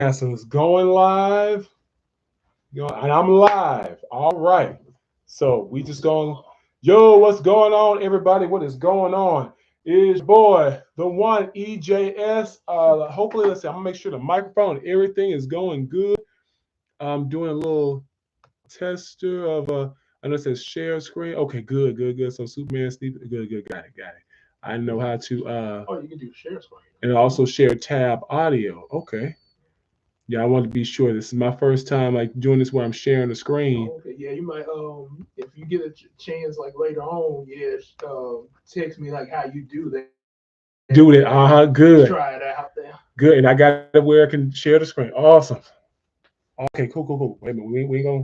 Yeah, so it's going live. And I'm live. All right. So we just going, yo, what's going on, everybody? What is going on? Is boy, the one EJS. Hopefully, let's see. I'm gonna make sure the microphone and everything is going good. I'm doing a little tester of I know it says share screen. Okay, good, good, good. So Superman Steve, good, good, got it, got it. I know how to Oh, you can do share screen. and also share tab audio. Okay. Yeah, I want to be sure. This is my first time like doing this where I'm sharing the screen. Oh, okay, yeah, you might if you get a chance like later on, yeah, text me like how you do that, and then I can Do it. try it Good. out there. Good. And I got it where I can share the screen. Awesome. Okay, cool, cool, cool. Wait a minute. We ain't gonna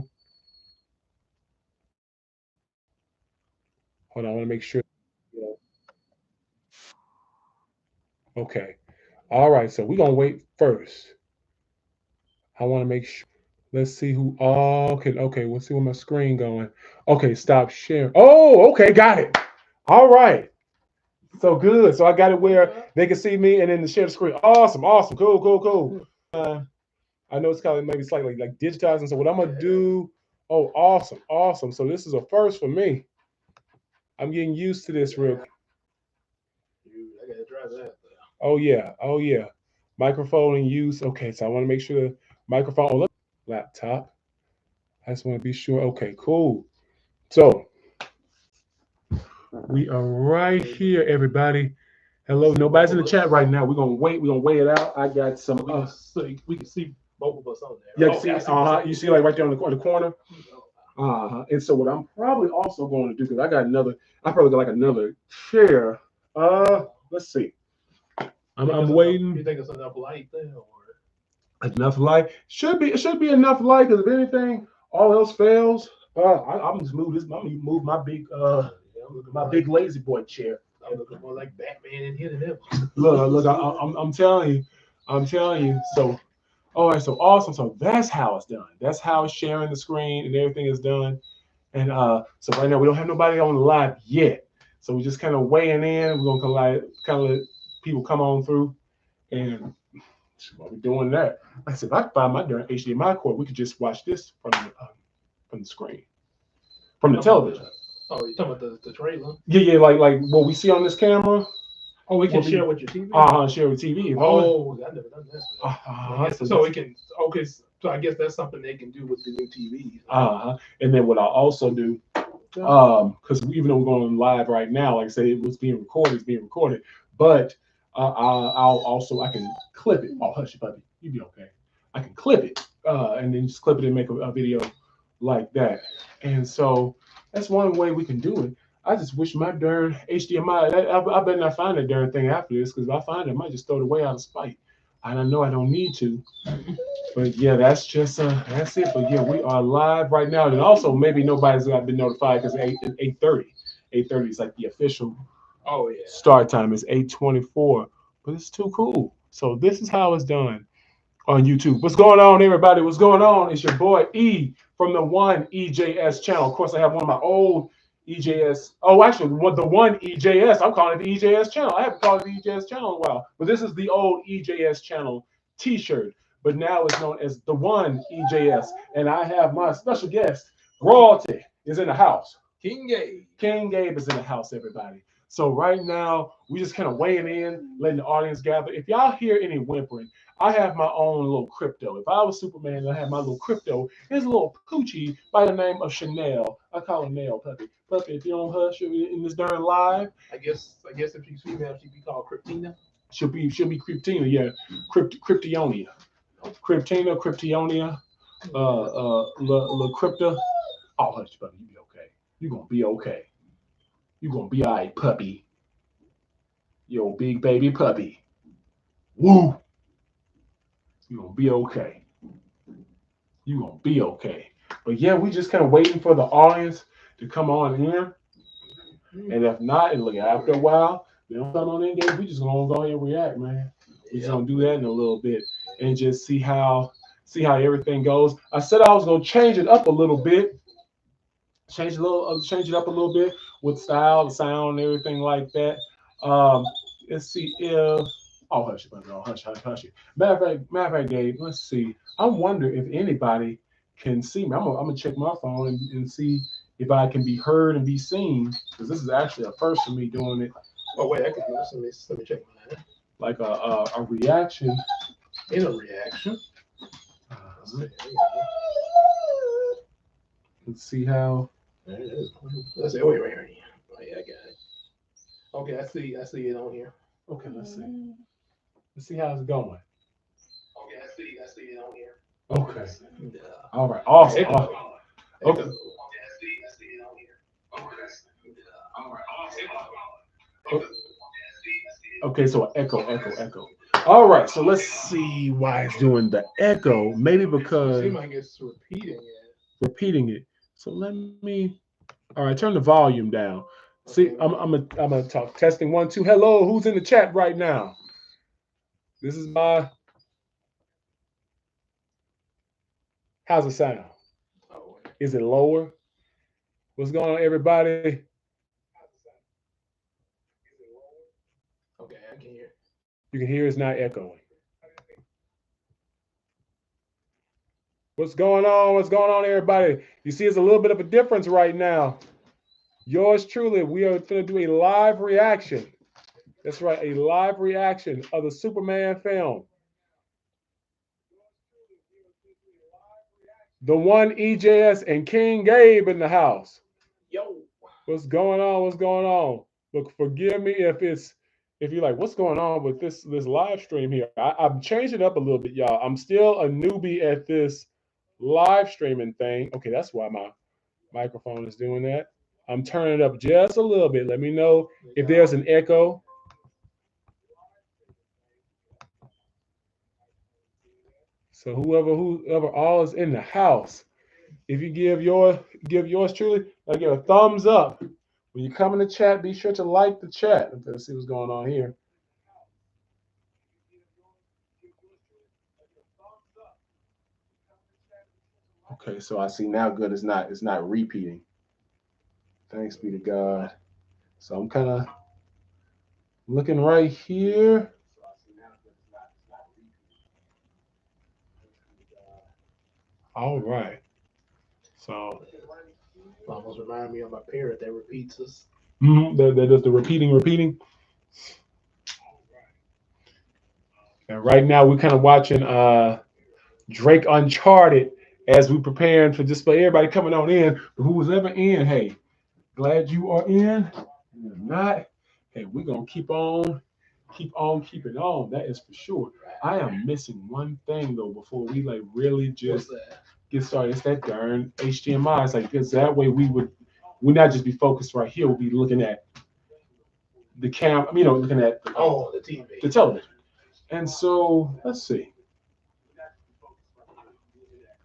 hold on. I want to make sure. Okay. All right. So we're gonna wait first. I want to make sure. Let's see who. Oh, okay, okay. We'll see where my screen going. Okay, stop sharing. Oh, okay, got it. All right. So good. So I got it where they can see me and then share the screen. Awesome, awesome, cool, cool, cool. I know it's kind of maybe slightly like digitizing. So what I'm gonna do? Oh, awesome, awesome. So this is a first for me. I'm getting used to this real. I gotta try that. Oh yeah, oh yeah. Microphone in use. Okay, so I want to make sure the microphone. Oh, look, laptop. I just want to be sure. Okay, cool. So we are right here, everybody. Hello. Nobody's in the chat right now. We're gonna wait. We're gonna wait it out. I got some. We can see both of us on there. Yeah, Okay, see, you see, like right there on the corner. And so what I'm probably also going to do because I probably got like another chair. Let's see. I'm waiting. You think it's enough light there, or? Enough light should be. It should be enough light because if anything, all else fails. I'm just move this. I'm gonna move my big lazy boy chair. I'm looking more like Batman in here than ever. Look, I'm telling you, I'm telling you. So, all right, so awesome. So that's how it's done. That's how sharing the screen and everything is done. And so right now we don't have nobody on the live yet. So we're just kind of weighing in. We're gonna kind of let people come on through, and while we're doing that, like I said, if I find my darn HDMI cord, we could just watch this from the screen, from the television. Oh, you talking about the trailer? Yeah, yeah, like what we see on this camera. Oh, we can share with your TV. Share with TV. Oh, I've never done that. So we can. Okay, so I guess that's something they can do with the new TVs. And then what I'll also do, because even though we're going live right now, like I said, it was being recorded, it's being recorded, but I can clip it. Oh, hush, buddy, you be okay. I can clip it, and then just clip it and make a video like that. And so that's one way we can do it. I just wish my darn HDMI. I better not find that darn thing after this because if I find it, I might just throw it away out of spite. And I know I don't need to. But yeah, that's it. But yeah, we are live right now, and also maybe nobody's got been notified because 8:30. 8:30 is like the official. Oh yeah. Start time is 8:24. But it's too cool. So this is how it's done on YouTube. What's going on, everybody? What's going on? It's your boy E from the One EJS channel. Of course, I have one of my old EJS. Oh, actually, the one EJS. I'm calling it the EJS channel. I haven't called it the EJS channel in a while, but this is the old EJS channel T-shirt. But now it's known as the One EJS, and I have my special guest. Royalty is in the house. King Gabe. King Gabe is in the house, everybody. So right now, we just kind of weighing in, letting the audience gather. If y'all hear any whimpering, I have my own little crypto. If I was Superman, I have my little crypto. Here's a little poochie by the name of Chanel. I call her Nail Puppy. Puppy, if you don't hush in this darn live, I guess if she's female, she'd be called Kryptina. She'll be Kryptina, yeah, Kryptonia, Kryptonia, La Crypta. Oh, hush, puppy, you be okay. You gonna be okay. You gonna be alright, puppy. Yo, big baby puppy. Woo. You gonna be okay. You gonna be okay. But yeah, we just kind of waiting for the audience to come on here. And if not, and look after a while, they don't come on in there. We just gonna go ahead and react, man. We just gonna do that in a little bit and just see how everything goes. I said I was gonna change it up a little bit, change it up a little bit with style, the sound, and everything like that. Um, let's see if Oh, hush it, brother. Oh, hush, hush, hush it. Matter of fact, Gabe, let's see. I wonder if anybody can see me. I'm gonna check my phone and see if I can be heard and be seen, because this is actually a first for me doing it. Oh wait, I can do this. Let me check mine. Like a reaction. In a reaction. Let's see. Let's see how. Let's see. Wait. Oh yeah, I got it. Okay, I see it on here. Okay, let's see. Let's see how it's going. Okay, I see it on here. Okay. Yeah. All right. Awesome. Echo. Awesome. Okay. Okay, I see it on here. Okay. Yeah. All right. Oh, okay, so echo. All right, so let's see why it's doing the echo. Maybe because Seems like it's repeating it. repeating it. So let me. All right, turn the volume down. See, Okay. I'm gonna talk. Testing 1 2. Hello, who's in the chat right now? This is my. How's it sound? Oh, wait. Is it lower? What's going on, everybody? Okay, I can hear. You can hear it's not echoing. What's going on? What's going on, everybody? You see, it's a little bit of a difference right now. Yours truly, we are going to do a live reaction. That's right, a live reaction of the Superman film. The one EJS and King Gabe in the house. Yo. What's going on? What's going on? Look, forgive me if you're like, what's going on with this live stream here? I'm changing it up a little bit, y'all. I'm still a newbie at this live streaming thing. Okay, that's why my microphone is doing that. I'm turning it up just a little bit. Let me know if there's an echo. So whoever all is in the house, if you give yours truly, like give a thumbs up. When you come in the chat, be sure to like the chat. Let's see what's going on here. Okay, so I see now good. It's not repeating. Thanks be to God. So I'm kind of looking right here. All right. So Almost remind me of my parrot that repeats us. that does the repeating. And right now we're kind of watching Drake Uncharted as we preparing for just for everybody coming on in. But who was ever in, hey, glad you are in. If not, hey, we're gonna keep on keeping on. That is for sure. I am missing one thing though before we like really just get started. It's that darn HDMI. It's like because that way we not just be focused right here. We'll be looking at the looking at the TV, the television. And so let's see.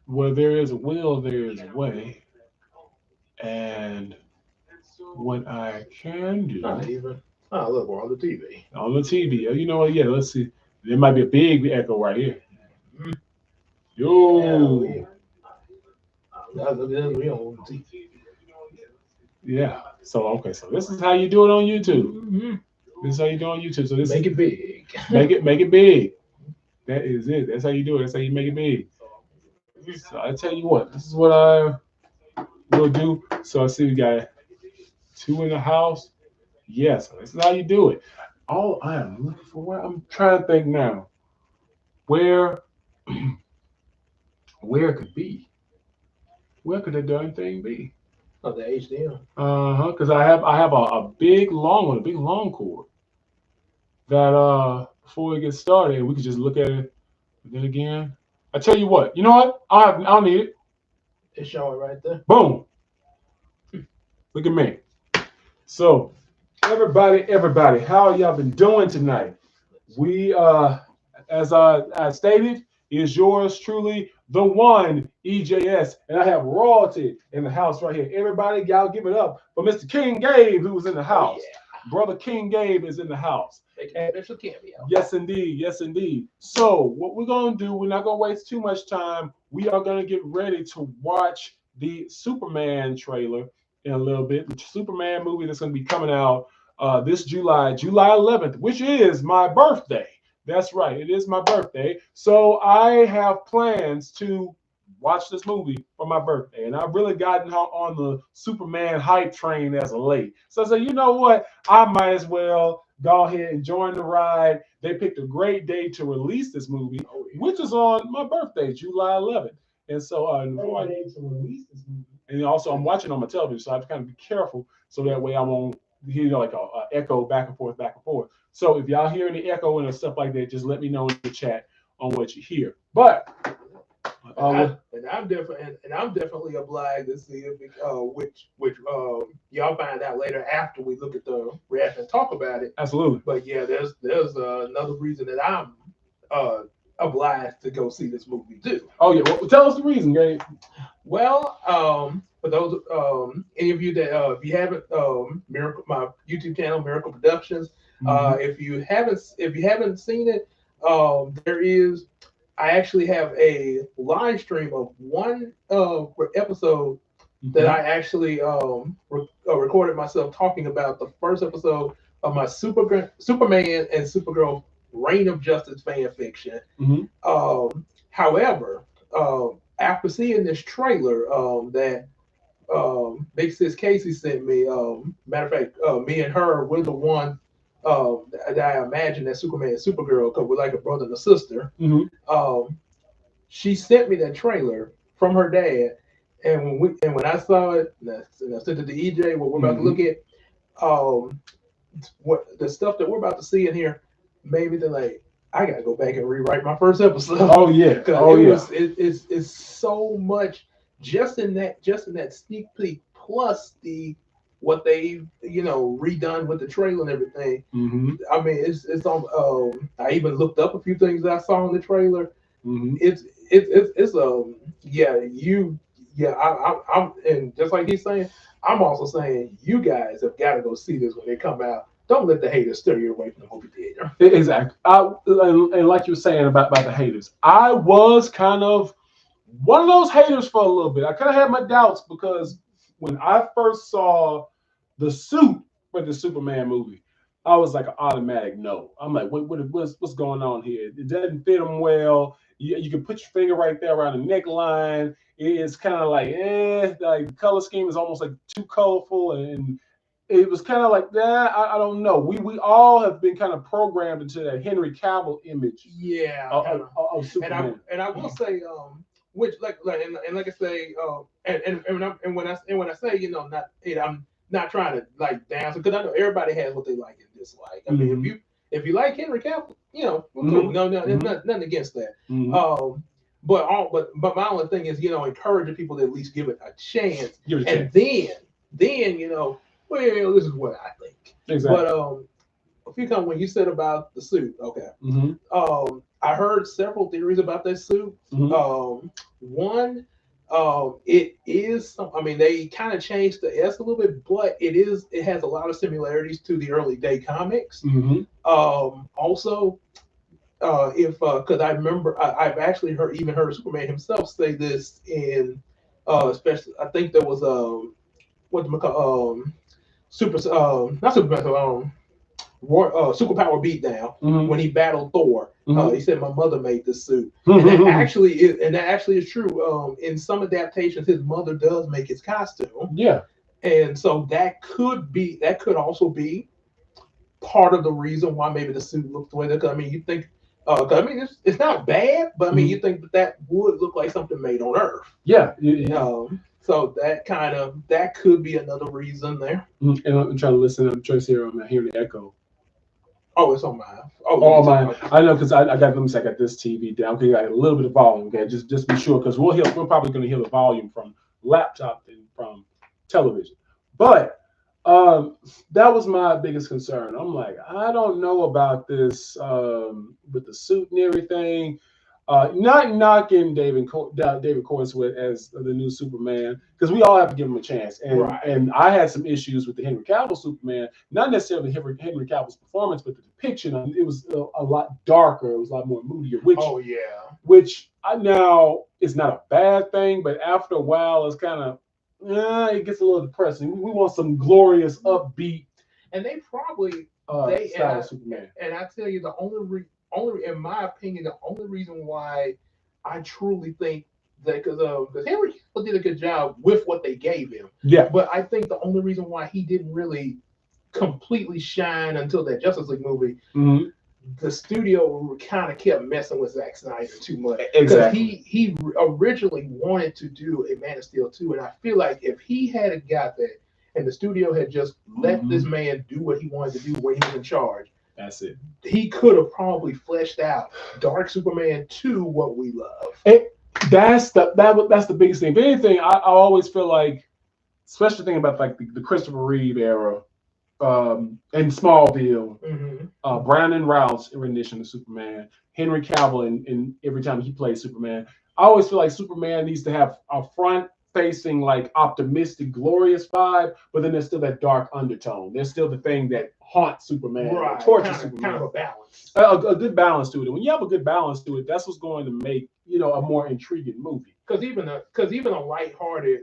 Where there is a will, there is a way. And what I can do not even. Oh, look, we're on the TV. On the TV. You know what? Yeah, let's see. There might be a big echo right here. Yo. We on TV. Yeah. So okay. So this is how you do it on YouTube. Mm-hmm. This is how you do it on YouTube. So this make it big. Make it big. That is it. That's how you do it. That's how you make it big. So I tell you what. This is what I will do. So I see we got 2 in the house. Yes. This is how you do it. All I am looking for. Where I'm trying to think now. Where it could be. Where could that darn thing be? Oh, the HDM. Because I have a big long one, a big long cord. That before we get started, we could just look at it. And then again, I tell you what. You know what? I'll need it. It's showing right there. Boom. Look at me. So everybody, how y'all been doing tonight? We as I stated, is yours truly, the one EJS, and I have royalty in the house right here. Everybody, y'all give it up for Mr. King Gabe, who's in the house. Oh, yeah. Brother King Gabe is in the house. Special cameo. Yes, indeed. Yes, indeed. So what we're gonna do, we're not gonna waste too much time. We are gonna get ready to watch the Superman trailer in a little bit. The Superman movie that's gonna be coming out this July 11th, which is my birthday. That's right. It is my birthday. So I have plans to watch this movie for my birthday. And I've really gotten on the Superman hype train as of late. So I said, you know what? I might as well go ahead and join the ride. They picked a great day to release this movie, which is on my birthday, July 11th. And so, before I to release this movie, and also I'm watching on my television, so I have to kind of be careful so that way I won't hear like a echo back and forth, back and forth. So if y'all hear any echoing or stuff like that, just let me know in the chat on what you hear. But I'm definitely obliged to see if which y'all find out later after we look at the reaction and talk about it. Absolutely. But yeah, there's another reason that I'm obliged to go see this movie too. Oh yeah, well, tell us the reason, Gabe. Well, for those any of you that if you haven't Miracle my YouTube channel Miracle Productions, if you haven't seen it, there is. I actually have a live stream of one episode that I actually recorded myself talking about the first episode of my Superman and Supergirl Reign of Justice fan fiction. However, after seeing this trailer that Big Sis Casey sent me, matter of fact, me and her, we're the one that I imagine that Superman and Supergirl, because we're like a brother and a sister. She sent me that trailer from her dad, and when I saw it, and I sent it to EJ, what we're about to look at, what the stuff that we're about to see in here made me think like I gotta go back and rewrite my first episode. Oh yeah, it's so much just in that sneak peek plus the what they redone with the trailer and everything. I mean, it's on. I even looked up a few things that I saw in the trailer. It's I'm and just like he's saying, I'm also saying you guys have got to go see this when they come out. Don't let the haters steer you away from the movie theater. Exactly. And like you were saying about the haters, I was kind of one of those haters for a little bit. I kind of had my doubts because when I first saw the suit for the Superman movie, I was like an automatic no. I'm like, what's going on here? It doesn't fit him well. You can put your finger right there around the neckline. It's kind of like, like the color scheme is almost like too colorful, and it was kind of like, I don't know. We all have been kind of programmed into that Henry Cavill image. Yeah, of Superman. And I will say, which like I say, and when I say not I'm not trying to like dance because I know everybody has what they like and dislike. I mean, if you like Henry Cavill, cool. No, nothing against that. But my only thing is encouraging people to at least give it a chance, and then well, this is what I think. Exactly. But when you said about the suit, okay. I heard several theories about that suit. One, it is. I mean, they kind of changed the S a little bit, but it has a lot of similarities to the early day comics. Also, because I remember I've actually heard Superman himself say this in especially I think there was what do you call not Superman Superpower Beatdown when he battled Thor. He said, "My mother made this suit," and that actually is true. In some adaptations, his mother does make his costume. Yeah, and so that could also be part of the reason why maybe the suit looks the way that. I mean, you think. I mean, it's not bad, but I mean, you think that would look like something made on Earth. Yeah. So that could be another reason there. And I'm trying to listen. I'm trying to hear. I'm hearing the echo. Oh, it's on mine. Mine. I know because I got this TV down. Okay, got a little bit of volume. Okay, just be sure because we're probably going to hear the volume from laptop and from television. But that was my biggest concern. I'm like, I don't know about this with the suit and everything. Not knocking David Cornswet as the new Superman because we all have to give him a chance. And I had some issues with the Henry Cavill Superman, not necessarily Henry Cavill's performance, but the depiction. It was a lot darker. It was a lot more moodier. Which now is not a bad thing, but after a while, it's kind of it gets a little depressing. We want some glorious, upbeat, and they probably style Superman. And I tell you, the in my opinion, the only reason why I truly think that because Henry Cavill did a good job with what they gave him. Yeah. But I think the only reason why he didn't really completely shine until that Justice League movie, the studio kind of kept messing with Zack Snyder too much. Exactly. He originally wanted to do a Man of Steel 2, and I feel like if he had got that, and the studio had just let this man do what he wanted to do when he was in charge, that's it. He could have probably fleshed out Dark Superman 2 what we love. That's the biggest thing. If anything, I always feel like, especially thinking about like the Christopher Reeve era, and Smallville, Brandon Routh's rendition of Superman, Henry Cavill, and every time he plays Superman, I always feel like Superman needs to have a front-facing, like optimistic, glorious vibe, but then there's still that dark undertone. There's still the thing that haunts Superman, right? Tortures Superman. Kind of a balance, a good balance to it. And when you have a good balance to it, that's what's going to make a more intriguing movie. Because even a lighthearted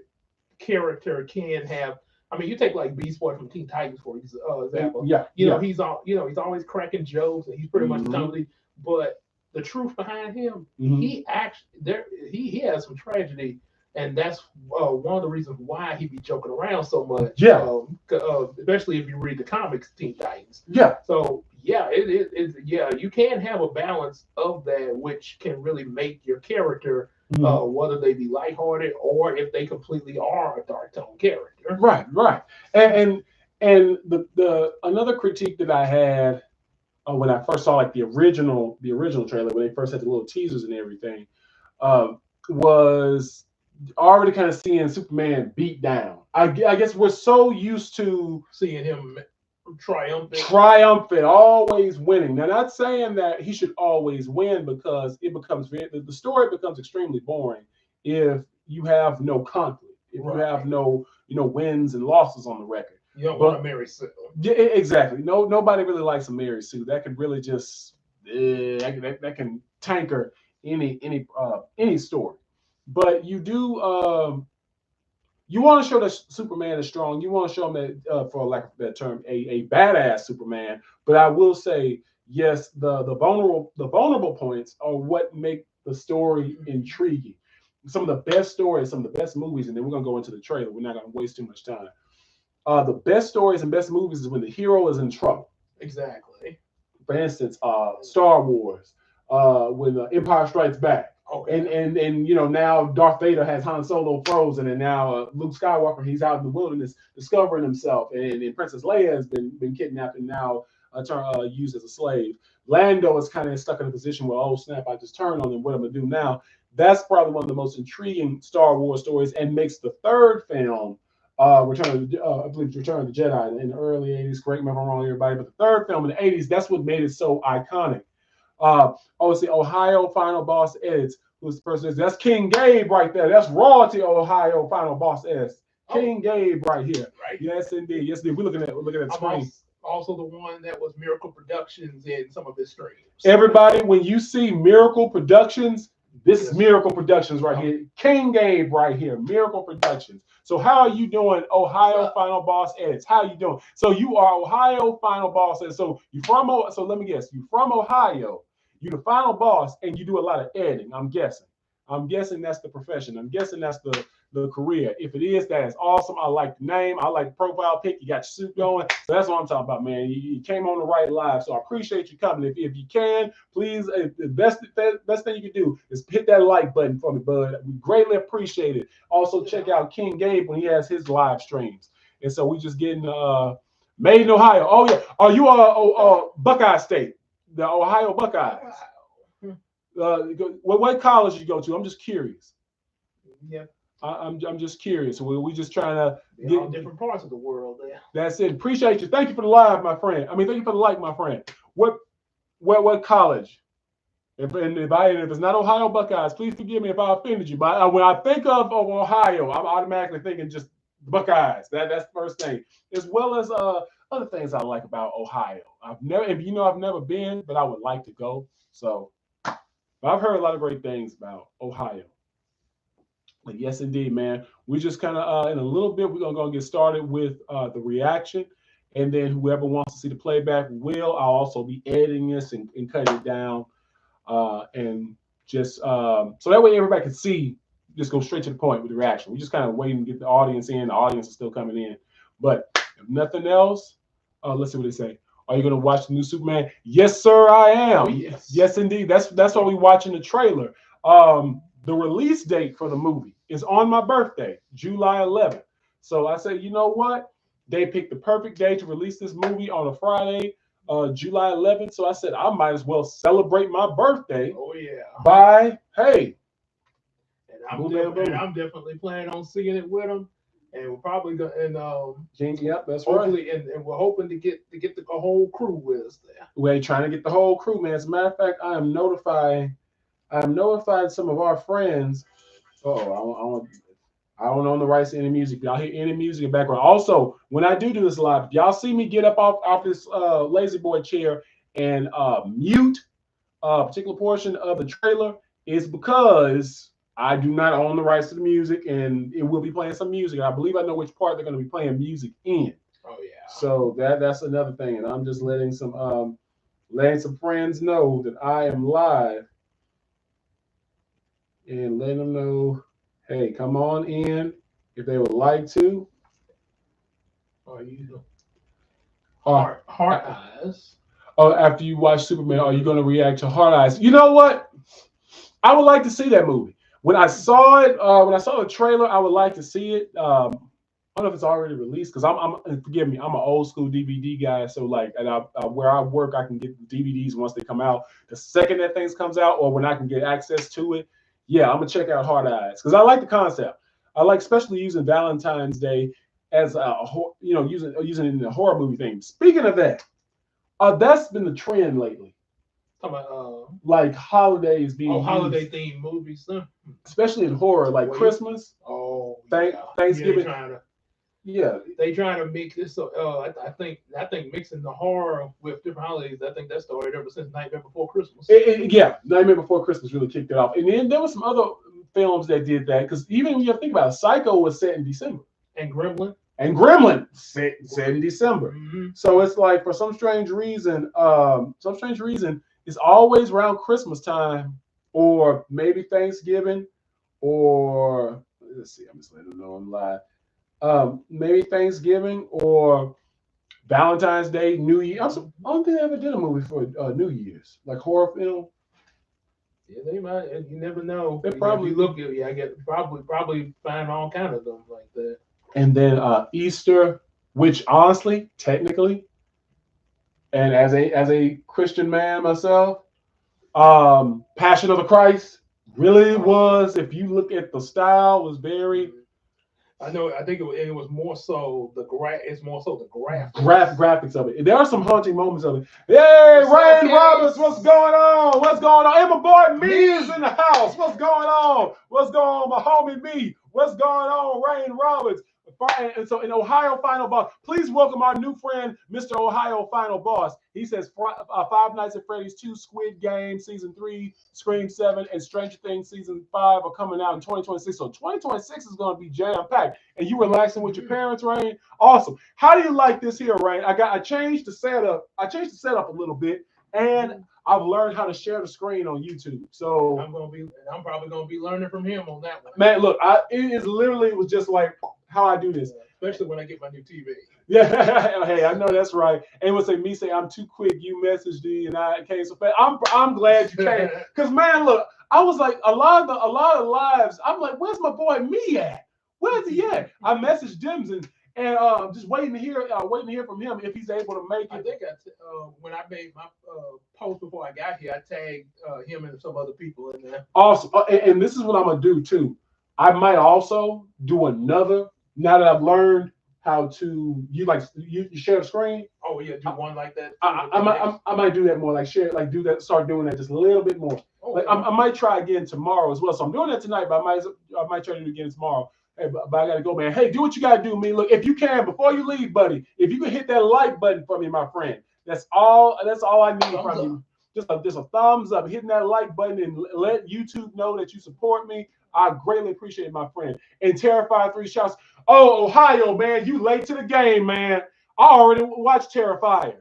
character can have. I mean, you take like Beast Boy from Teen Titans for example. Yeah. He's always cracking jokes and he's pretty much comedy. But the truth behind him, he has some tragedy, and that's one of the reasons why he be joking around so much. Yeah. Especially if you read the comics, Teen Titans. Yeah. So you can have a balance of that, which can really make your character. Whether they be lighthearted or if they completely are a dark tone character. Right. And the another critique that I had when I first saw like the original trailer, when they first had the little teasers and everything, was already kind of seeing Superman beat down. I guess we're so used to seeing him triumphant, always winning. Now, not saying that he should always win, because the story becomes extremely boring if you have no conflict, if you have no wins and losses on the record. You don't want a Mary Sue. Yeah, exactly. Nobody really likes a Mary Sue. That could really just that can tanker any story. But you do. You want to show that Superman is strong. You want to show him that, for lack of a better term, a badass Superman. But I will say, yes, the vulnerable points are what make the story intriguing. Some of the best stories, some of the best movies, and then we're gonna go into the trailer. We're not gonna waste too much time. The best stories and best movies is when the hero is in trouble. Exactly. For instance, Star Wars, when Empire Strikes Back. Okay. And now Darth Vader has Han Solo frozen, and now Luke Skywalker, he's out in the wilderness discovering himself, and Princess Leia has been kidnapped and now used as a slave. Lando is kind of stuck in a position where, oh snap, I just turned on him. What am I gonna do now? That's probably one of the most intriguing Star Wars stories, and makes the third film, Return of the Jedi, in the early '80s. Correct me if I'm wrong, everybody, but the third film in the '80s, that's what made it so iconic. It's the Ohio Final Boss Edits. Who's the person? That's King Gabe right there. That's royalty. Ohio Final Boss Edits. King Gabe right here. Right. Yes, indeed. Yes, indeed. We're looking at the screen. Also the one that was Miracle Productions in some of his streams. Everybody, when you see Miracle Productions, this is Miracle Productions right here. King Gabe right here. Miracle Productions. So how are you doing, Ohio Final Boss Edits? How are you doing? So you are Ohio Final Boss Edits. So let me guess. You from Ohio. You're the final boss, and you do a lot of editing. I'm guessing that's the profession. I'm guessing that's the career. If it is, that is awesome. I like the name. I like the profile pic. You got your suit going. So that's what I'm talking about, man. You came on the right live. So I appreciate you coming. If you can, please, the best thing you can do is hit that like button for me, bud. We greatly appreciate it. Also, check out King Gabe when he has his live streams. And so we just getting made in Ohio. Oh yeah. Are you Buckeye State? The Ohio Buckeyes. What college you go to? I'm just curious. Yeah. I'm just curious. We just trying to get all different parts of the world there. That's it. Appreciate you. Thank you for the live, my friend. Thank you for the like, my friend. What college? If it's not Ohio Buckeyes, please forgive me if I offended you. But when I think of Ohio, I'm automatically thinking just Buckeyes. That's the first thing, as well as other things I like about Ohio. I've never been, but I would like to go. So I've heard a lot of great things about Ohio. But yes, indeed, man. We just kind of in a little bit, we're gonna go get started with the reaction. And then whoever wants to see the playback will. I'll also be editing this and cutting it down. And just so that way everybody can see, just go straight to the point with the reaction. We just kind of waiting to get the audience in. The audience is still coming in. But if nothing else, let's see what they say. Are you going to watch the new Superman? Yes, sir, I am. Oh, yes. Yes, indeed. That's why we're watching the trailer. The release date for the movie is on my birthday, July 11th. So I said, you know what? They picked the perfect day to release this movie on a Friday, July 11th. So I said, I might as well celebrate my birthday. Oh, yeah. By, hey. And I'm definitely planning on seeing it with them. And we're probably going to, yep, that's hopefully, right. And we're hoping to get the whole crew with us there. We're trying to get the whole crew, man. As a matter of fact, I am notified some of our friends. I don't own the rights to any music. Y'all hear any music in the background. Also, when I do this live, if y'all see me get up off this lazy boy chair and mute a particular portion of the trailer, is because I do not own the rights to the music, and it will be playing some music. I believe I know which part they're going to be playing music in. Oh yeah. So that's another thing, and I'm just letting some friends know that I am live, and letting them know, hey, come on in if they would like to. Are you Heart Eyes? Oh, after you watch Superman, are you going to react to Heart Eyes? You know what? I would like to see that movie. When I saw it, when I saw the trailer, I would like to see it. I don't know if it's already released because I'm forgive me, I'm an old school DVD guy. So like, and where I work, I can get the DVDs once they come out. The second that things comes out, or when I can get access to it, yeah, I'm gonna check out Hard Eyes because I like the concept. I like especially using Valentine's Day as using it in the horror movie thing. Speaking of that, that's been the trend lately. About like holidays being holiday themed movies, especially in horror, like Christmas. Oh, Thanksgiving. They trying to make this. I think mixing the horror with different holidays. I think that started ever since Nightmare Before Christmas. Nightmare Before Christmas really kicked it off, and then there was some other films that did that because even when you think about it, Psycho was set in December, and Gremlin set in December. Mm-hmm. So it's like for some strange reason, it's always around Christmas time, or maybe Thanksgiving, or let's see, I'm just letting them know I'm live. Maybe Thanksgiving or Valentine's Day, New Year. I don't think they ever did a movie for New Year's, like horror film. Yeah, they might. You never know. They probably look at. I get probably find all kind of them like that. And then Easter, which honestly, technically, and as a Christian man myself, Passion of the Christ really was. If you look at the style, was very. I know. I think it was more so the It's more so the graphics of it. There are some haunting moments of it. Hey, Rain Roberts, what's going on? What's going on? Hey, my boy Me is in the house. What's going on? What's going on, my homie Me? What's going on, Rain Roberts? And so in Ohio Final Boss, please welcome our new friend, Mr. Ohio Final Boss. He says Five Nights at Freddy's 2, Squid Game Season 3, Scream 7, and Stranger Things Season 5 are coming out in 2026. So 2026 is going to be jam-packed. And you relaxing with your parents, Rain? Awesome. How do you like this here, Rain? I changed the setup. I changed the setup a little bit, and I've learned how to share the screen on YouTube. So I'm probably gonna be learning from him on that one. Man, look, it was just like how I do this. Especially when I get my new TV. Yeah, hey, I know that's right. And would say I'm too quick. You messaged me and I came so fast. I'm glad you came because man, look, I was like a lot of lives. I'm like, where's my boy Me at? Where's he at? I messaged Dims and just waiting to hear from him if he's able to make it. I think when I made my post before I got here, I tagged him and some other people in there. Awesome. And this is what I'm gonna do too. I might also do another. Now that I've learned how to you share the screen. Oh yeah, do one like that. I might do that more, like share, like do that, start doing that just a little bit more. Like I might try again tomorrow as well. So I'm doing that tonight, but I might try to do it again tomorrow. Hey, but I gotta go, man. Hey, do what you gotta do, me. Look, if you can, before you leave, buddy, if you can hit that like button for me, my friend. That's all I need from you. Just a thumbs up, hitting that like button, and let YouTube know that you support me. I greatly appreciate it, my friend. And Terrified 3 shouts, oh, Ohio, man, you late to the game, man. I already watched Terrifier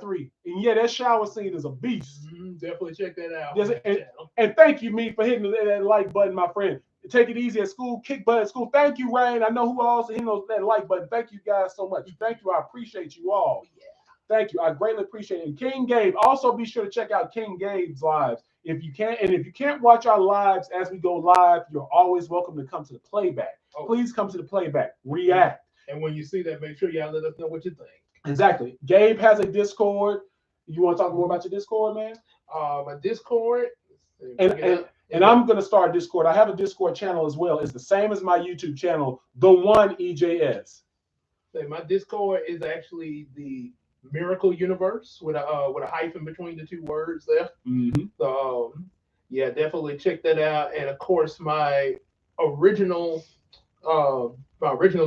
3, and yeah, that shower scene is a beast. Definitely check that out. Yes, and thank you, me, for hitting that like button, my friend. Take it easy at school, kick butt at school. Thank you, Rain. I know who else hitting that like button. Thank you guys so much. Thank you. I appreciate you all. Thank you. I greatly appreciate it. And King Gabe, also be sure to check out King Gabe's lives. If you can't, and if you can't watch our lives as we go live, you're always welcome to come to the playback. Please come to the playback. React. And when you see that, make sure y'all let us know what you think. Exactly. Gabe has a Discord. You want to talk more about your Discord, man? My Discord. And I'm going to start Discord. I have a Discord channel as well. It's the same as my YouTube channel, The One EJS. My Discord is actually the Miracle Universe with a hyphen between the two words there. So yeah, definitely check that out. And of course, my original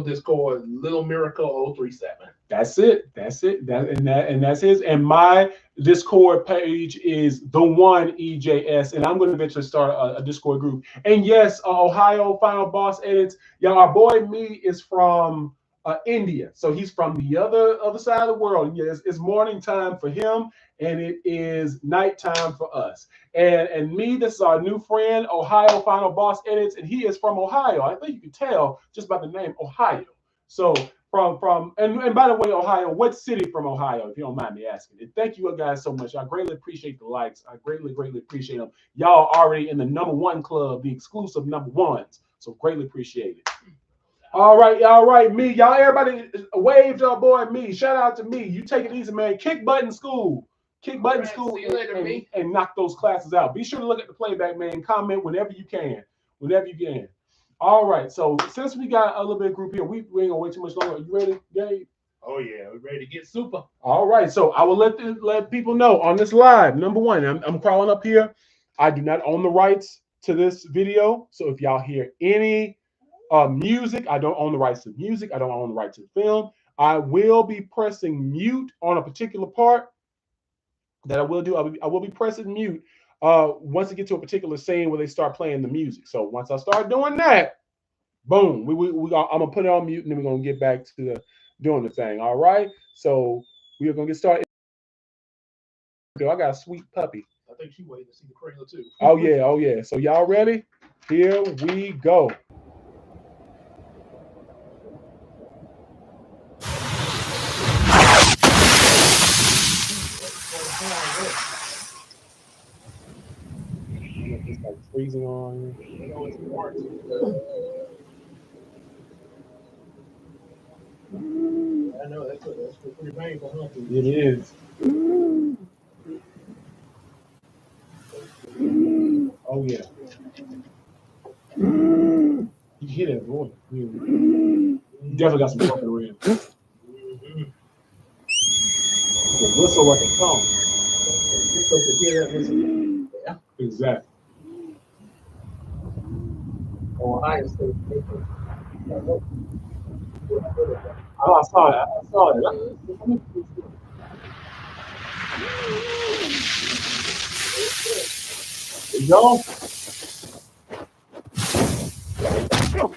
Discord, Little Miracle 037. That's it. And that's his. And my Discord page is The One EJS, and I'm going to eventually start a Discord group. And yes, Ohio Final Boss Edits. Yeah, our boy Me is from India, so he's from the other side of the world. Yes, it's morning time for him, and it is nighttime for us. And me, this is our new friend, Ohio Final Boss Edits, and he is from Ohio. I think you can tell just by the name Ohio. So and by the way, Ohio, what city from Ohio, if you don't mind me asking? And thank you guys so much. I greatly appreciate the likes. I greatly appreciate them. Y'all already in the #1 club, the exclusive #1s. So greatly appreciate it. All right, me. Y'all, everybody wave to our boy Me. Shout out to Me. You take it easy, man. Kick button school. Kick button school. See you later, Me. And knock those classes out. Be sure to look at the playback, man. Comment whenever you can. All right, so since we got a little bit of group here, we ain't gonna wait too much longer. Are you ready, Gabe? Oh yeah, we're ready to get super. All right, so I will let people know on this live. #1, I'm crawling up here. I do not own the rights to this video, so if y'all hear any music, I don't own the rights to music. I don't own the rights to the film. I will be pressing mute on a particular part. That I will do. I will be pressing mute once it gets to a particular scene where they start playing the music. So once I start doing that, boom, I'm gonna put it on mute, and then we're gonna get back to doing the thing. All right. So we are gonna get started. I got a sweet puppy. I think she's waiting to see the cradle too. Oh yeah. So y'all ready? Here we go. It's like freezing on. I know that's pretty painful, huh? It is. Oh yeah. You hear that voice? You definitely got some fucking around. The whistle like a song. Yeah. Exactly. Ohio State. Oh, I saw it. There you go.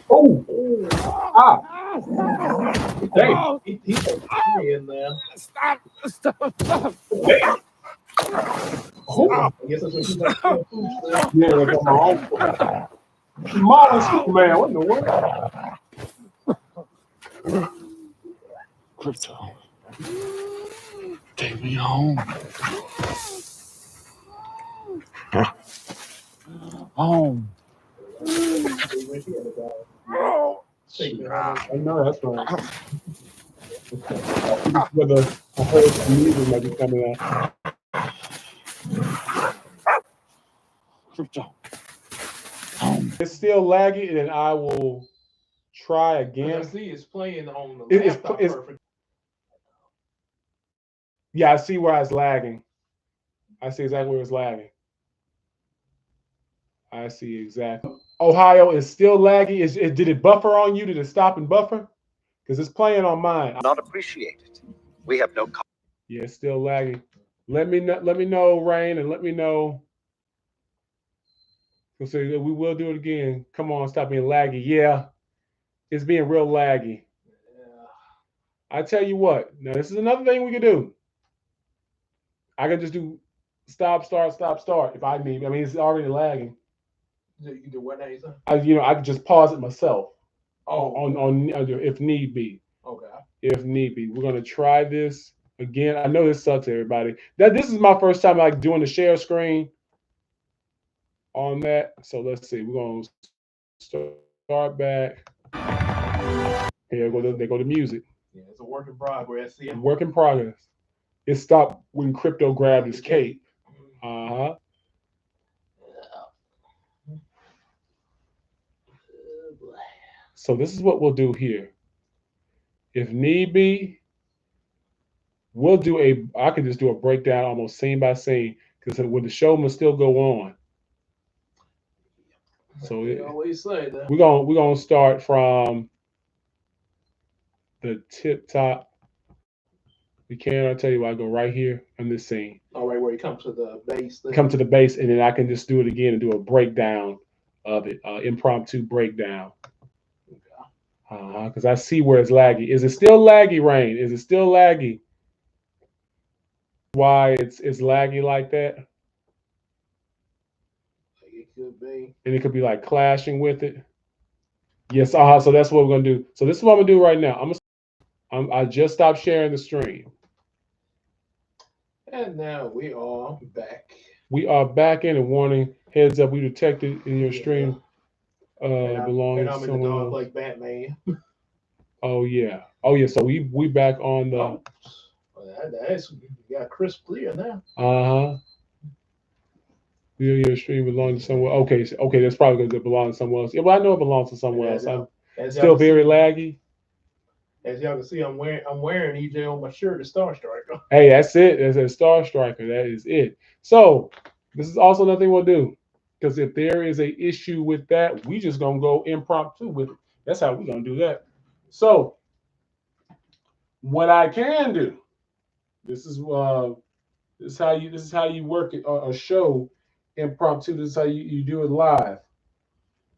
Oh! Ah! Dang. He's in there. Stop. Damn. Oh. I guess that's what he's like. Yeah, they got my own. Modern school, man. What in the world? Crypto. Take me home. Home. I know that's right. Where the whole music might be coming out. Crypto. It's still laggy, and then I will try again. I see it's playing on the laptop perfect. Yeah, I see where it's lagging. I see exactly where it's lagging. I see exactly. Ohio is still laggy. Did it buffer on you? Did it stop and buffer? Because it's playing on mine. Not appreciate it. We have no. Yeah, it's still lagging. Let me know, Rain, and let me know. So we will do it again. Come on, stop being laggy. Yeah, it's being real laggy. I tell you what. Now this is another thing we can do. I can just do stop, start if I need. I mean, it's already lagging. You do what now, you say? I can just pause it myself. Oh, on if need be. okay. If need be, we're gonna try this again. I know this sucks, everybody. This is my first time like doing the share screen on that. So let's see. We're gonna start back. Here go the music. Yeah, it's a work in progress. Yeah. Work in progress. It stopped when Crypto grabbed his cape. Uh-huh. So this is what we'll do here. If need be, we'll do I can just do a breakdown almost scene by scene because the show must still go on. So always say that. we're gonna start from the tip top. We can. I'll tell you what. I go right here on this scene. All right, where you come to the base. Then. Come to the base, and then I can just do it again and do a breakdown of it, impromptu breakdown. Because I see where it's laggy. Is it still laggy, Rain? Is it still laggy? Why it's laggy like that? It could be. And it could be like clashing with it. Yes. So that's what we're gonna do. So this is what I'm gonna do right now. I just stopped sharing the stream. And now we are back. We are back in a warning. Heads up, we detected in your stream belonging to someone else. Like Batman. Oh yeah. So we back on the. Oh, that's you got crisp clear now. Your stream belongs to someone. Okay, that's probably because it belongs to someone else. Yeah, well I know it belongs to someone else. I'm still very laggy. As y'all can see, I'm wearing EJ on my shirt, a Star Striker. Hey, that's it. That's a Star Striker. That is it. So this is also nothing we'll do. Because if there is a issue with that, we just gonna go impromptu with it. That's how we're gonna do that. So what I can do, this is how you work a show impromptu. This is how you do it live.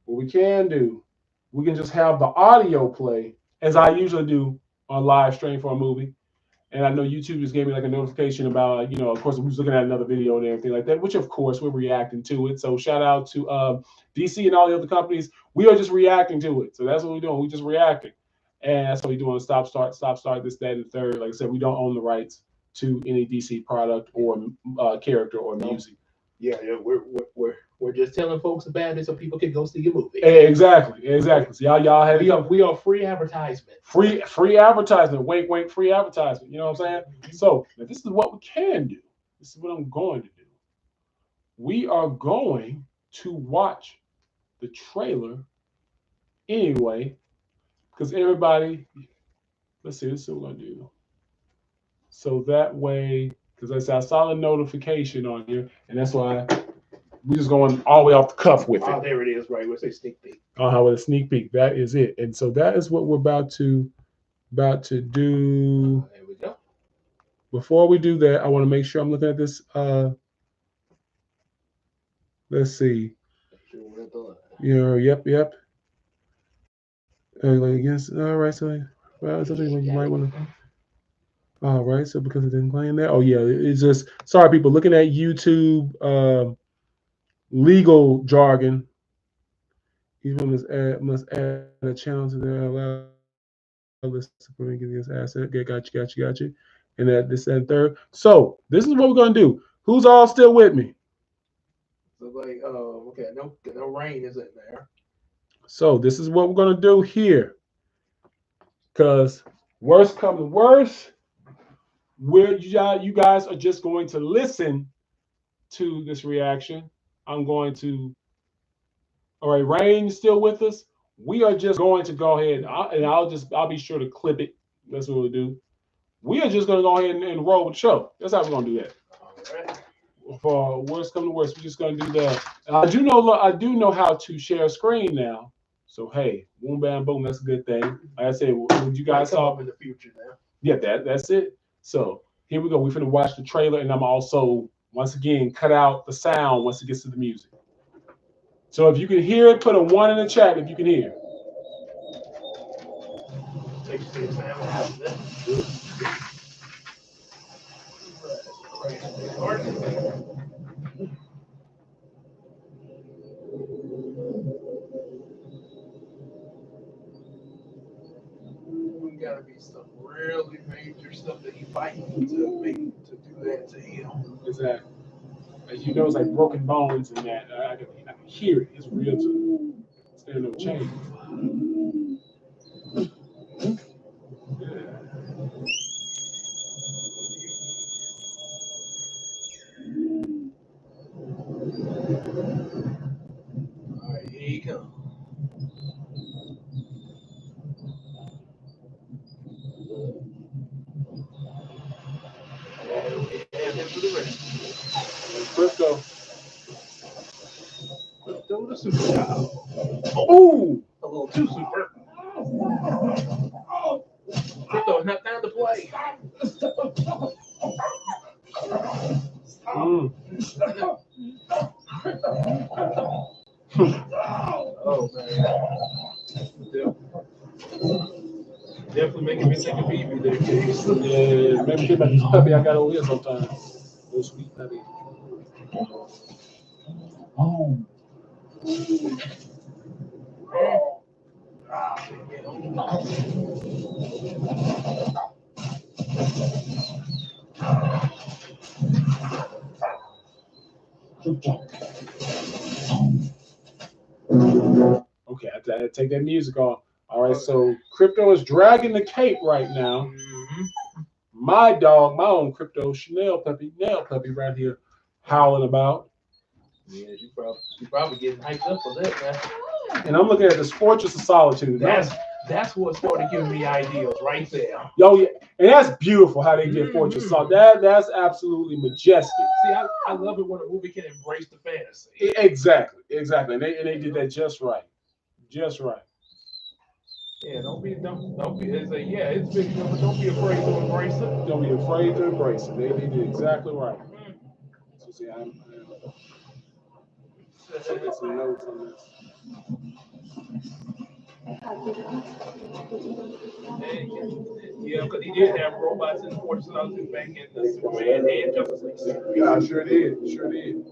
What we can do, we can just have the audio play as I usually do on live stream for a movie. And I know YouTube just gave me like a notification about, of course, we was looking at another video and everything like that, which of course we're reacting to it. So shout out to DC and all the other companies. We are just reacting to it. So that's what we're doing. We're just reacting. And that's what we're doing. Stop, start, this, that, and the third. Like I said, we don't own the rights to any DC product or character or music. Yeah, we're just telling folks about it so people can go see your movie. Exactly. So y'all have we are free advertisement. Free advertisement. Wink, free advertisement. You know what I'm saying? So this is what we can do. This is what I'm going to do. We are going to watch the trailer anyway, because everybody. Let's see. This is what we're gonna do. So that way, because I saw the notification on here, and that's why we're just going all the way off the cuff with it. Oh, there it is, right? With a sneak peek. With a sneak peek. That is it. And so that is what we're about to do. There we go. Before we do that, I want to make sure I'm looking at this. Let's see. Yep. Yes. All right. So, something you might want to. All right. So because it didn't play in there. Oh yeah. It's just sorry, people looking at YouTube. Legal jargon. Each one must add a channel to their allow list to get this asset. Got you. And that this and third. So this is what we're gonna do. Who's all still with me? So okay, no rain is in there. So this is what we're gonna do here. Because worst come to worst, you guys are just going to listen to this reaction. I'm going to. All right, Rain still with us. We are just going to go ahead and I'll be sure to clip it. That's what we'll do. We are just going to go ahead and roll with the show. That's how we're going to do that. All right. For worst come to worst, we're just going to do that. I do know how to share a screen now. So hey, boom, bam, boom. That's a good thing. Like I said, what you guys saw in the future now. Yeah, that's it. So here we go. We're finna watch the trailer, and I'm also once again cut out the sound once it gets to the music. So if you can hear it, put a 1 in the chat if you can hear. Take your time and have that. Gotta be some really major stuff that he fighting to do that to him. Exactly. As you know, it's like broken bones and that. I can hear it. It's real too. There's no change. Yeah. All right, here he comes. Crypto. Crypto the super dog. Ooh! A little too super. Crypto is not time to play. Oh man. Definitely making me think of BB there, Case. Yeah, maybe get back this puppy I got over here sometimes. Little sweet puppy. Oh. Okay, I had to take that music off. All right, so Crypto is dragging the cape right now. My dog, my own Crypto Chanel puppy, nail puppy right here, howling about. Yeah, you probably getting hyped up for that, man. And I'm looking at this Fortress of Solitude. That's what started giving me ideas right there. Yo, yeah, and that's beautiful how they did Fortress of Solitude. That's absolutely majestic. See, I love it when a movie can embrace the fantasy. Exactly, and they did that just right, just right. Yeah, don't be. It's like, yeah, it's big, but don't be afraid to embrace it. Don't be afraid to embrace it. They did exactly right. So see, I'm taking some notes on this. Yeah, because he did have robots in the Fortress of Solitude back in the Superman and Justice League. Yeah, sure did. Sure did.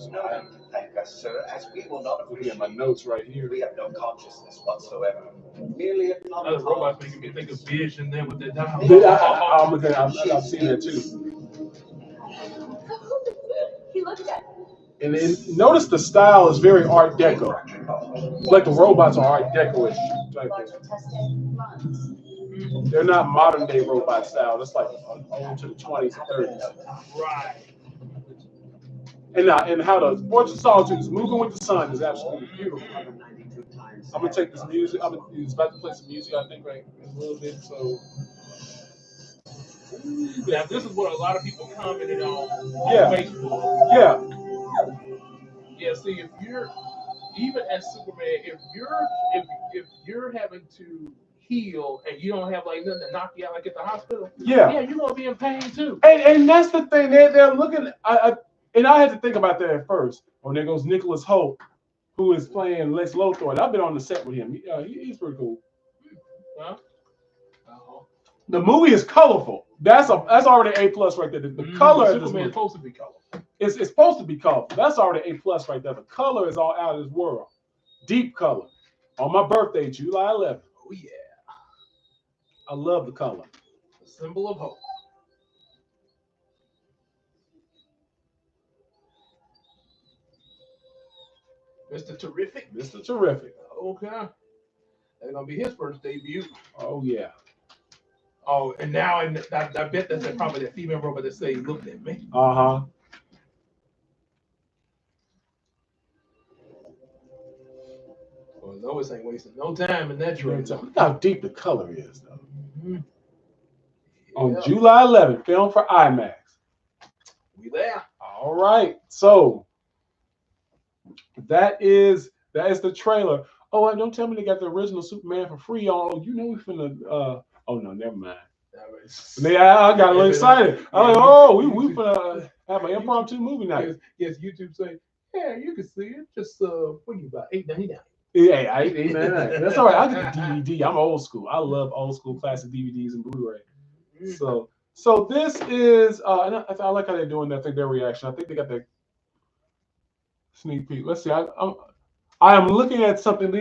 No need to thank us, sir, as we will not Looking appreciate at my notes right here. We have no consciousness whatsoever. Merely a Other robots making me think of Vision there with the dial. I've seen that too. He looked at And then notice the style is very Art Deco. Like the robots are Art Deco-ish. They're not modern day robot style. It's like old to the 20s and 30s. Right. And how the Fortress of Solitude is moving with the sun is absolutely beautiful. I'm gonna take this music. He's about to play some music, I think, right in a little bit. So now this is what a lot of people commented on Facebook. Yeah. Yeah. See, if you're even as Superman, if you're having to heal and you don't have like nothing to knock you out like at the hospital, yeah, you're gonna be in pain too. And that's the thing. They're looking. And I had to think about that at first. Oh, there goes Nicholas Hoult, who is playing Lex Luthor. And I've been on the set with him. He's pretty cool. Huh? The movie is colorful. That's already A+ right there. The color of this movie is supposed to be colorful. It's supposed to be colorful. That's already A+ right there. The color is all out of this world. Deep color. On my birthday, July 11th. Oh yeah. I love the color. The symbol of hope. Mr. Terrific. Mr. Terrific. Okay. That's gonna be his first debut. Oh yeah. Oh, and now I bet that's probably that female robot that say he looked at me. Uh-huh. Well, Lois ain't wasting no time in that trailer. Look how deep the color is, though. Mm-hmm. On July 11th, film for IMAX. We there. All right. So that is the trailer. Oh, and don't tell me they got the original Superman for free. Oh, you know we finna. Oh no, never mind. I got a little excited. I was like, oh, we finna have an impromptu movie night. Yes, YouTube say, yeah, you can see it. Just what are you about $8.99? Yeah, that's all right. I'll get the DVD. I'm old school. I love old school classic DVDs and Blu-ray. So this is, and I like how they're doing that. I think their reaction. I think they got the sneak peek. Let's see. I am looking at something.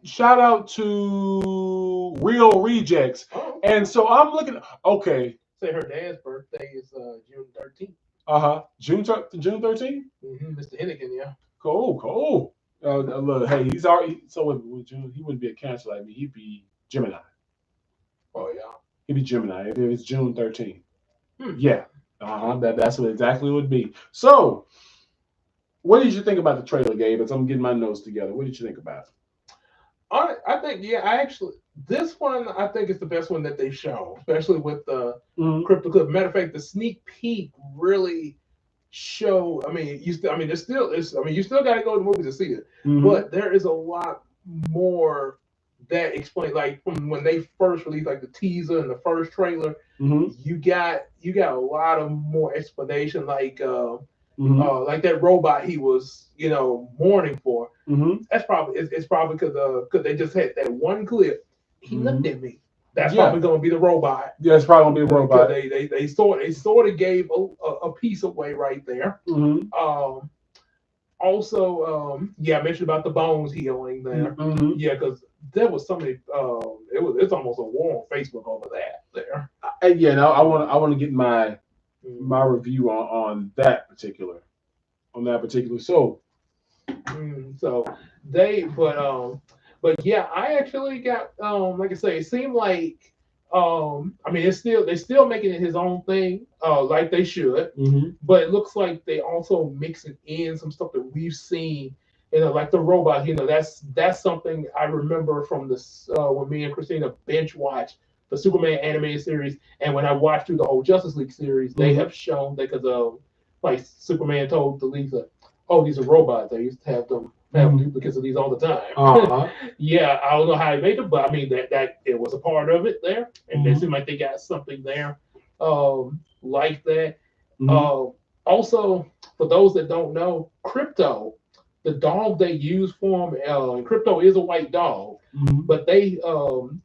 Shout out to Real Rejects, and so I'm looking. Okay. Say her dad's birthday is June 13th. June 13th. Mr. Hennigan, yeah. Cool. Look, hey, he's already. So with June, he wouldn't be a Cancer like me. He'd be Gemini. Oh yeah. He'd be Gemini if it was June 13th. Yeah. That's what exactly it would be. So, what did you think about the trailer, Gabe? As I'm getting my notes together, what did you think about it? I think, this one I think is the best one that they've shown, especially with the crypto clip. Matter of fact, the sneak peek really show. I mean, you still got to go to the movies to see it, but there is a lot more that explain, like from when they first released, like the teaser and the first trailer. You got a lot of more explanation, like that robot he was mourning for. That's probably it's probably because they just had that one clip. He looked at me. That's probably going to be the robot. Yeah, it's probably going to be a robot. They sort of gave a piece away right there. Also, I mentioned about the bones healing there. Yeah, because there was so many. It's almost a war on Facebook over that there. I want to get my review on that particular. So. But yeah, I actually got like I say, it seemed like they're still making it his own thing, like they should. But it looks like they also mixing in some stuff that we've seen, like the robot. That's something I remember from this when me and Christina bench watched the Superman animated series, and when I watched through the whole Justice League series, they have shown that because like Superman told the Lisa, "Oh, these are robots. I used to have duplicates of these all the time." Yeah, I don't know how they made them, but I mean that it was a part of it there, and it seemed like they got something there, like that. Also, for those that don't know, Crypto, the dog they use for him, Crypto is a white dog, but they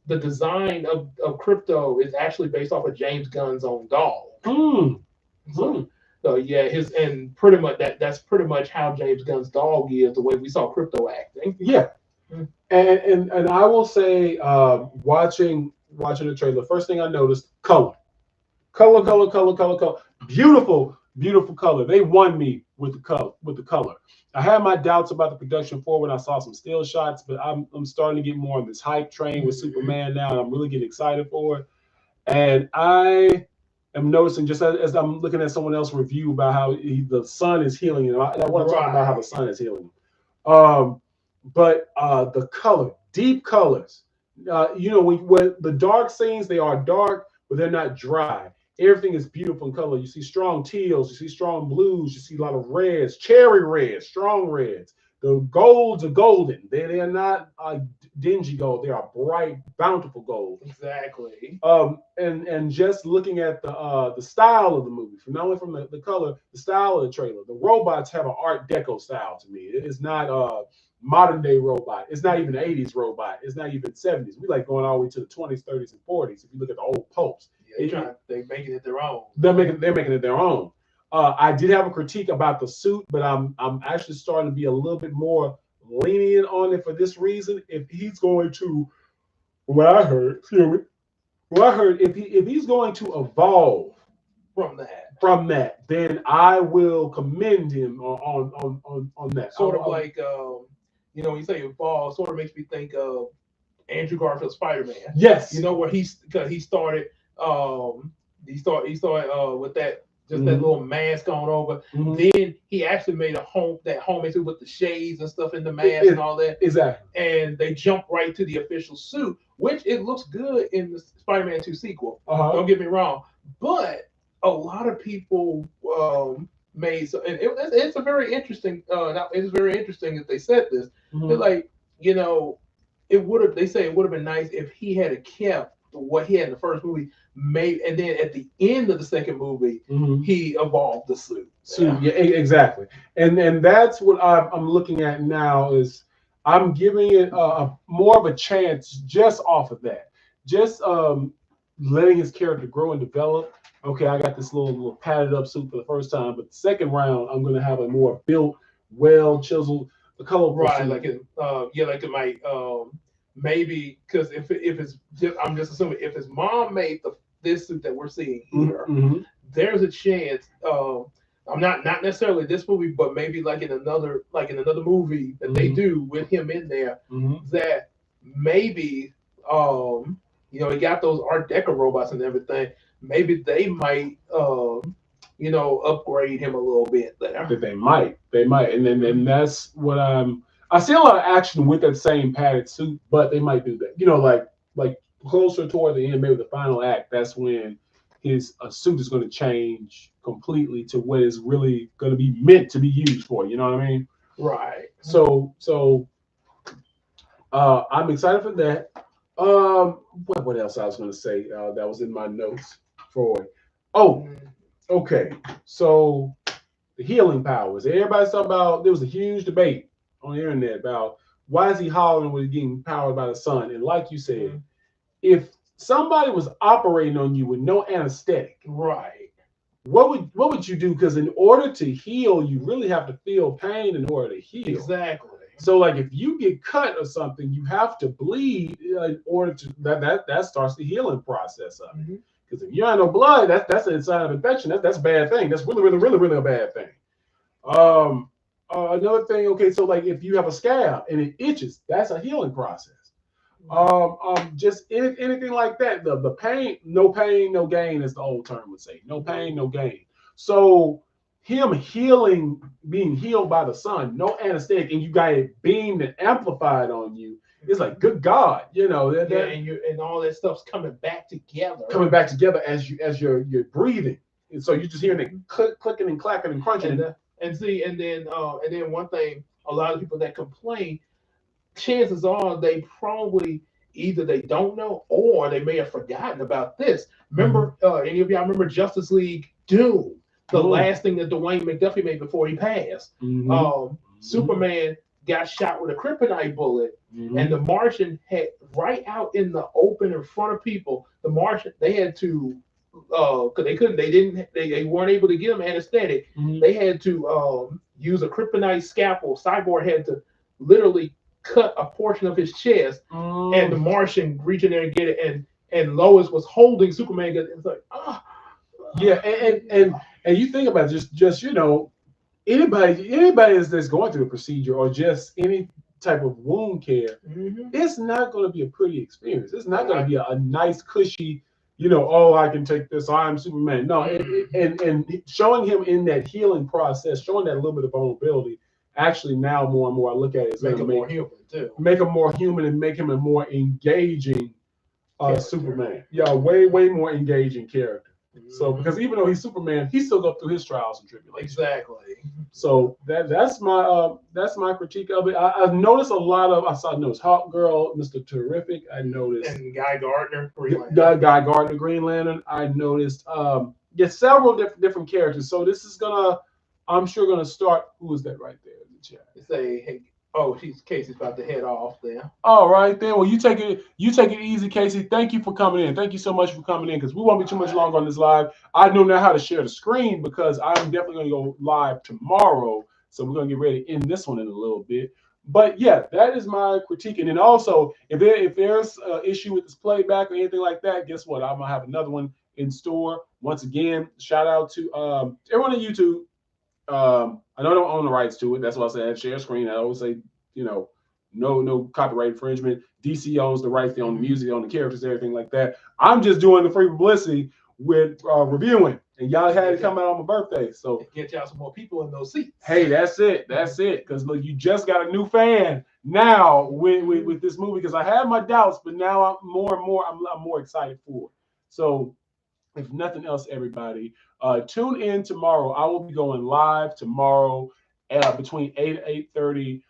the design of Crypto is actually based off of James Gunn's own dog. So yeah, and pretty much that's pretty much how James Gunn's dog is, the way we saw Crypto acting. Yeah. And I will say, watching the trailer, the first thing I noticed, color. Beautiful color. They won me with the color. I had my doubts about the production for when I saw some still shots, but I'm starting to get more on this hype train with Superman now, and I'm really getting excited for it. And I am noticing, just as I'm looking at someone else's review about how the sun is healing him, and I want to talk about how the sun is healing him. But the color, deep colors, when the dark scenes, they are dark, but they're not dry. Everything is beautiful in color. You see strong teals, you see strong blues, you see a lot of reds, cherry reds, strong reds. The golds are golden. They are not dingy gold. They are bright, bountiful gold. Exactly. And just looking at the style of the movie, not only from the color, the style of the trailer. The robots have an Art Deco style to me. It is not modern day robot. It's not even an 80s robot. It's not even 70s. We like going all the way to the 20s, 30s, and 40s. If you look at the old popes, they're making it their own. They're making it their own. I did have a critique about the suit, but I'm actually starting to be a little bit more lenient on it for this reason. If he's going to, what I heard, if he's going to evolve from that, then I will commend him on that. Sort of like when you say evolve, sort of makes me think of Andrew Garfield's Spider-Man. Yes. Where he started with that. Just that little mask on over. Then he actually made that home into with the shades and stuff in the mask and all that. Exactly. And they jump right to the official suit, which it looks good in the Spider-Man 2 sequel. Don't get me wrong. But a lot of people made and it's a very interesting. It's very interesting that they said this. They're like, they say it would have been nice if he had kept what he had in the first movie, and then at the end of the second movie, he evolved the suit. Yeah, exactly. And that's what I'm looking at now is I'm giving it more of a chance just off of that. Just letting his character grow and develop. Okay, I got this little padded up suit for the first time, but the second round I'm gonna have a more built, well chiseled, the colorful Right, suit. like it, yeah, like it might, maybe because if it's just, I'm just assuming if his mom made this suit that we're seeing here, Mm-hmm. there's a chance. I'm not necessarily this movie, but maybe like in another movie that they Mm-hmm. do with him in there, Mm-hmm. that maybe he got those Art Deco robots and everything. Maybe they might upgrade him a little bit there. That they might, and that's what I see a lot of action with that same padded suit, but they might do that. Like closer toward the end, maybe the final act. That's when his suit is going to change completely to what is really going to be meant to be used for. You know what I mean? Right. So I'm excited for that. What else I was going to say that was in my notes for? Oh, okay. So the healing powers. Everybody's talking about. There was a huge debate on the internet about why is he hollering when he's getting powered by the sun. And like you said, if somebody was operating on you with no anesthetic, Right. what would you do? Because in order to heal, you really have to feel pain in order to heal. Exactly. So, like, if you get cut or something, you have to bleed in order to that starts the healing process of it. Because if you have no blood, that's a sign of infection. That's a bad thing. That's really, really, really, really a bad thing. Um, Another thing. Okay, so like if you have a scab and it itches, that's a healing process. Just anything like that. The pain, no gain, as the old term would say. No pain, no gain. So him healing, being healed by the sun, no anesthetic, and you got it beamed and amplified on you. It's like, good God, And all that stuff's coming back together. as you're breathing, and so you're just hearing it clicking and clacking and crunching. And then one thing, a lot of people that complain, chances are they probably either they don't know or they may have forgotten about this. Remember, any of y'all remember Justice League Doom, the last thing that Dwayne McDuffie made before he passed? Superman got shot with a kryptonite bullet, and the Martian had right out in the open in front of people. The Martian, they had to because they weren't able to give him anesthetic. They had to use a kryptonite scalpel. Cyborg had to literally cut a portion of his chest, and the Martian reached in there and get it, and Lois was holding Superman. It's like, yeah, and you think about it, just anybody that's going through a procedure or just any type of wound care, it's not going to be a pretty experience. It's not going to be a nice, cushy, oh, I can take this, I'm Superman. No, and showing him in that healing process, showing that little bit of vulnerability, actually now more and more I look at it, it's make going him to more human too. Make him more human and make him a more engaging Superman. Yeah, way more engaging character. So because even though he's Superman, he still go through his trials and tribulations. Exactly. So that's my critique of it. I've noticed a lot of I noticed Hawk Girl, Mr. Terrific. I noticed and Guy Gardner, Green Lantern. Guy Gardner, Green Lantern. I noticed several different characters. So this is I'm sure gonna start. Who is that right there in the chat? Say, hey, Casey's about to head off there. All right, then. Well, you take it easy, Casey. Thank you for coming in. Thank you so much for coming in because we won't be too much longer on this live. I know now how to share the screen because I'm definitely going to go live tomorrow. So we're going to get ready to end this one in a little bit. But yeah, that is my critique. And then also, if there's an issue with this playback or anything like that, guess what? I'm going to have another one in store. Once again, shout out to everyone on YouTube. I know I don't own the rights to it. That's why I said share screen. I always say, no copyright infringement. DC owns the rights, they own the music, they own the characters, everything like that. I'm just doing the free publicity with reviewing, and y'all had it come out on my birthday, so get y'all some more people in those seats. Hey, that's it. Because look, you just got a new fan now with this movie. Because I had my doubts, but now I'm more excited for it. So, if nothing else, everybody, tune in tomorrow. I will be going live tomorrow between 8 and 8:30.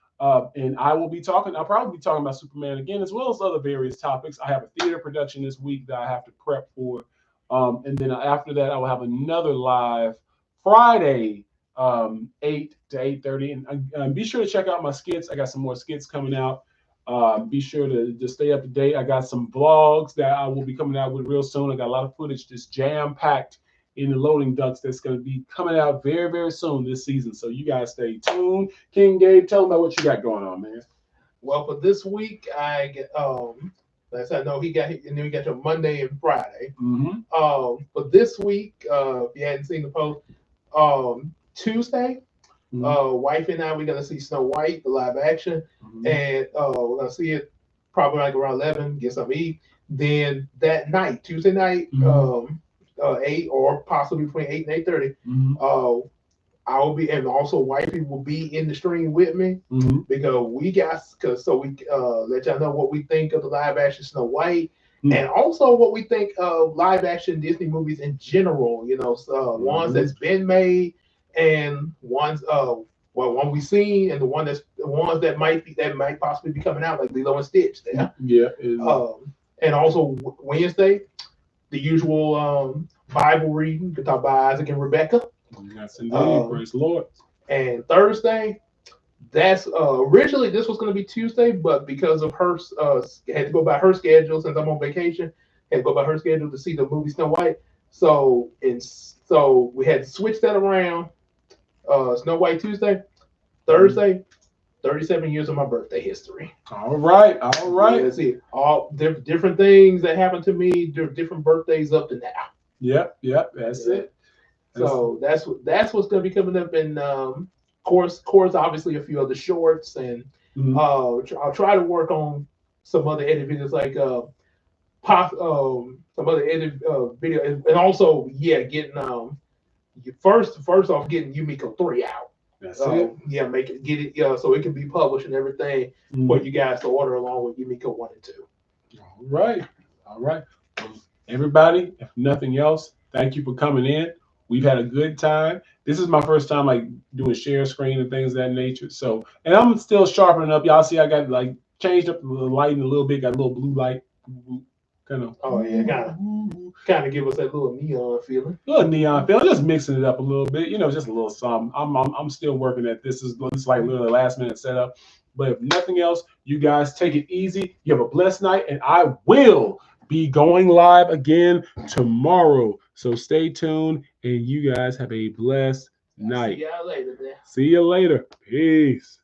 And I'll probably be talking about Superman again, as well as other various topics. I have a theater production this week that I have to prep for. And then after that, I will have another live Friday 8 to 8:30. And be sure to check out my skits. I got some more skits coming out. Be sure to stay up to date. I got some vlogs that I will be coming out with real soon. I got a lot of footage just jam packed in the loading ducks that's going to be coming out very, very soon this season. So you guys stay tuned. King Gabe, tell them about what you got going on, man. Well, for this week, I get as I know he got, and then we got your Monday and Friday. For this week, if you hadn't seen the post, Tuesday, wife and I, we're gonna see Snow White, the live action, and we're gonna see it probably like around 11, get some eat. Then that night, Tuesday night, 8 or possibly between 8 and 8:30, I will be, and also wifey will be in the stream with me because so we let y'all know what we think of the live action Snow White, and also what we think of live action Disney movies in general. You know, ones that's been made and ones one we've seen and the ones that might possibly be coming out like Lilo and Stitch. And also Wednesday, the usual Bible reading, taught by Isaac and Rebecca. Yes, indeed. Praise the Lord. And Thursday, that's originally this was going to be Tuesday, but because of her had to go by her schedule since I'm on vacation, had to go by her schedule to see the movie Snow White. So we had to switch that around. Snow White Tuesday, Thursday, 37 years of my birthday history. All right. Yeah, that's it. All different things that happened to me, different birthdays up to now. Yep. That's it. So that's what's going to be coming up, and course, obviously a few other shorts, and I'll try to work on some other edit videos like some other edit video, and also getting first off getting Yumiko 3 out. That's it. Yeah, get it so it can be published and everything for you guys to order along with Yumiko 1 and 2. All right. Well, everybody, if nothing else, thank you for coming in. We've had a good time. This is my first time like doing share screen and things of that nature. So, and I'm still sharpening up. Y'all see, I got like changed up the lighting a little bit. Got a little blue light, kind of. Oh yeah, kind of give us that little neon feeling. Just mixing it up a little bit. You know, just a little something. I'm still working at this. Is like literally last minute setup. But if nothing else, you guys take it easy. You have a blessed night, and I will be going live again tomorrow. So stay tuned, and you guys have a blessed night. See y'all later, man. See you later. Peace.